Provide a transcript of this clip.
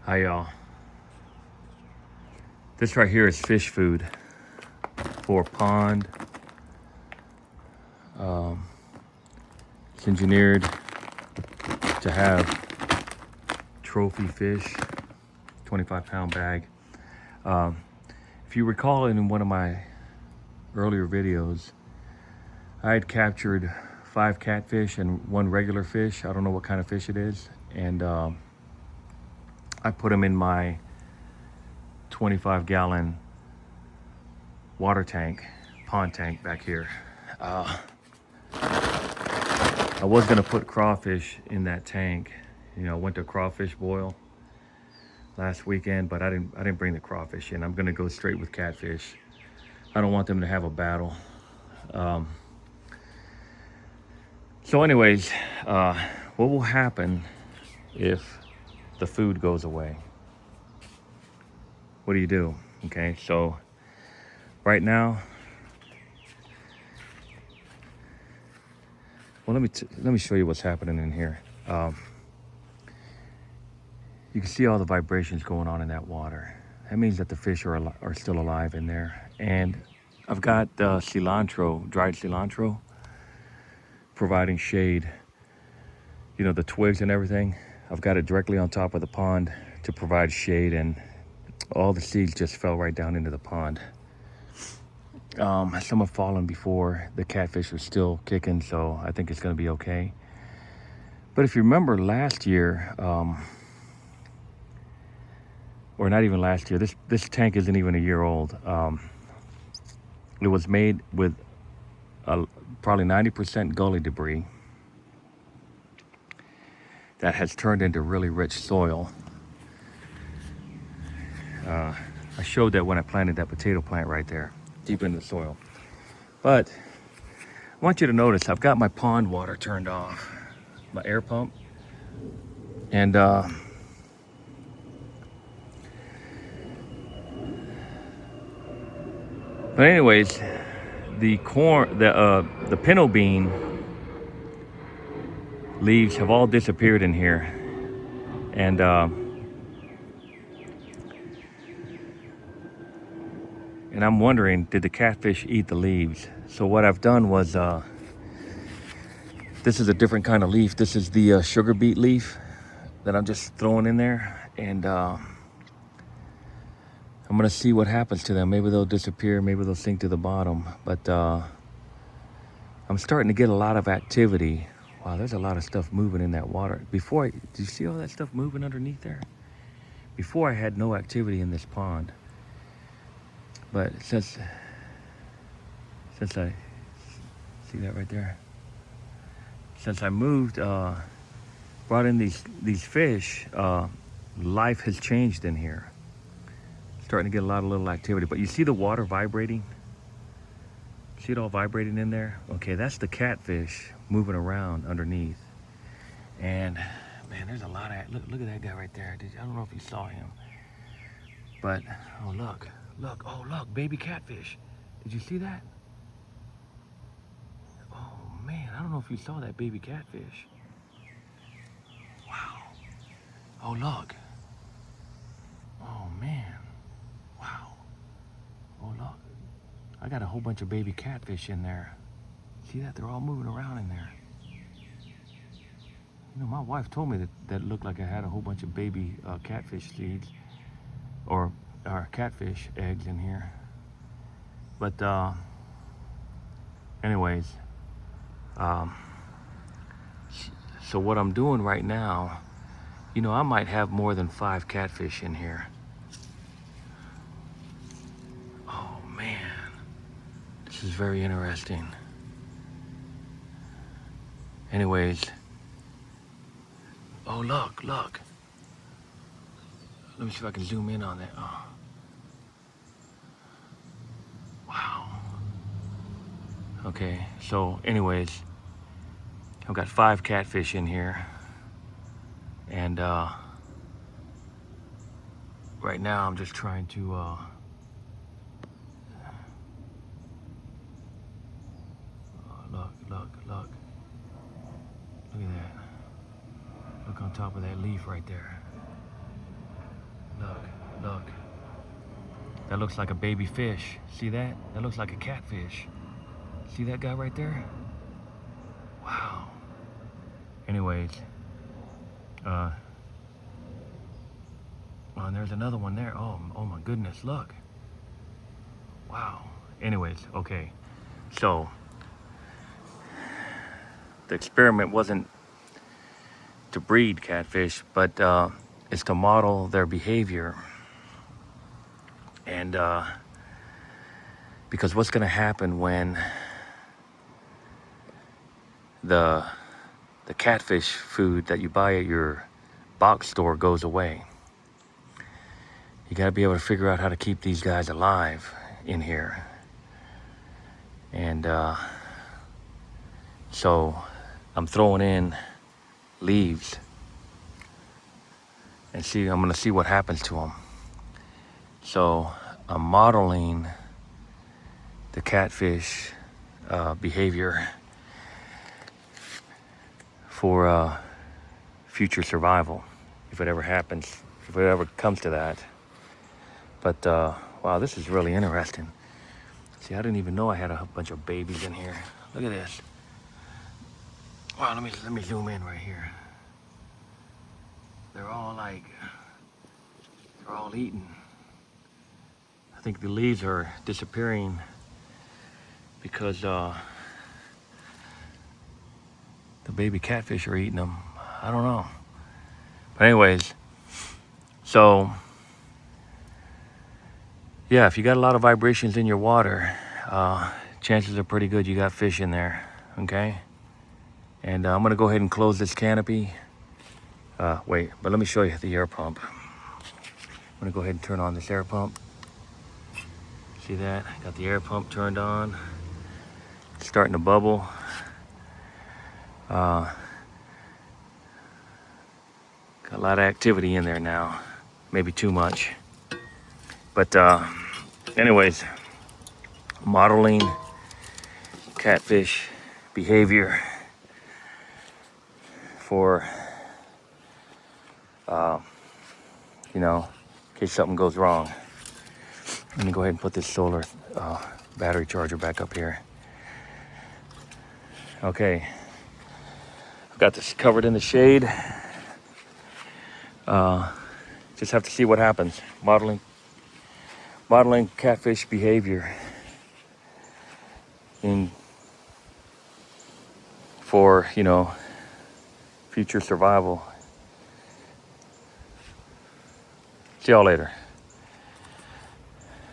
Hi y'all. This right here is fish food for a pond. It's engineered to have trophy fish, 25-pound bag. If you recall, in one of my earlier videos, I had captured 5 catfish and 1 regular fish. I don't know what kind of fish it is. And I put them in my 25-gallon water tank, pond tank back here. I was gonna put crawfish in that tank. You know, went to crawfish boil last weekend, but I didn't bring the crawfish in. I'm gonna go straight with catfish. I don't want them to have a battle. So anyways, what will happen if the food goes away? What do? Okay, so right now, well, let me show you what's happening in here. You can see all the vibrations going on in that water. That means that the fish are still alive in there. And I've got cilantro, dried cilantro, providing shade. You know, the twigs and everything. I've got it directly on top of the pond to provide shade, and all the seeds just fell right down into the pond. Some have fallen before. The catfish are still kicking, so I think it's gonna be okay. But if you remember last year, or not even last year, this tank isn't even a year old. It was made with probably 90% gully debris that has turned into really rich soil. I showed that when I planted that potato plant right there, deep in the soil. But I want you to notice I've got my pond water turned off, my air pump, and but anyways, the corn, the pinto bean leaves have all disappeared in here, and I'm wondering, did the catfish eat the leaves? So what I've done was, this is a different kind of leaf. This is the sugar beet leaf that I'm just throwing in there, and I'm gonna see what happens to them. Maybe they'll disappear, maybe they'll sink to the bottom. But I'm starting to get a lot of activity. Wow, there's a lot of stuff moving in that water. Did you see all that stuff moving underneath there? Before, I had no activity in this pond. But since I, see that right there? Since I moved, brought in these fish, life has changed in here. Starting to get a lot of little activity. But you see the water vibrating? See it all vibrating in there? Okay, that's the catfish moving around underneath. And man, there's a lot of, look at that guy right there. I don't know if you saw him. But, oh look, oh look, baby catfish. Did you see that? Oh man, I don't know if you saw that baby catfish. Wow. Oh look. Oh man. Wow. Oh look. I got a whole bunch of baby catfish in there. See that? They're all moving around in there. You know, my wife told me that looked like I had a whole bunch of baby catfish seeds or catfish eggs in here. But anyways, so what I'm doing right now, you know, I might have more than 5 catfish in here. Oh man, this is very interesting. Anyways, oh look. Let me see if I can zoom in on that. Oh. Wow. Okay, so anyways, I've got 5 catfish in here. And right now I'm just trying to look. Look at that. Look on top of that leaf right there. Look, look. That looks like a baby fish. See that? That looks like a catfish. See that guy right there? Wow. Anyways, oh, and there's another one there. Oh my goodness, look. Wow. Anyways, okay. So, the experiment wasn't to breed catfish, but it's to model their behavior. And because what's gonna happen when the catfish food that you buy at your box store goes away? You gotta be able to figure out how to keep these guys alive in here. And so I'm throwing in leaves and I'm gonna see what happens to them. So I'm modeling the catfish behavior for future survival, if it ever happens, if it ever comes to that. But wow, this is really interesting. See, I didn't even know I had a bunch of babies in here. Look at this. Wow, let me zoom in right here. They're all eating. I think the leaves are disappearing because the baby catfish are eating them. I don't know. But anyways, so yeah, if you got a lot of vibrations in your water, chances are pretty good you got fish in there, okay? And I'm gonna go ahead and close this canopy. Wait, but let me show you the air pump. I'm gonna go ahead and turn on this air pump. See that? Got the air pump turned on. It's starting to bubble. Got a lot of activity in there now. Maybe too much. But anyways, modeling catfish behavior for, you know, in case something goes wrong. Let me go ahead and put this solar battery charger back up here. Okay, I've got this covered in the shade. Just have to see what happens. Modeling catfish behavior for, you know, future survival. See y'all later.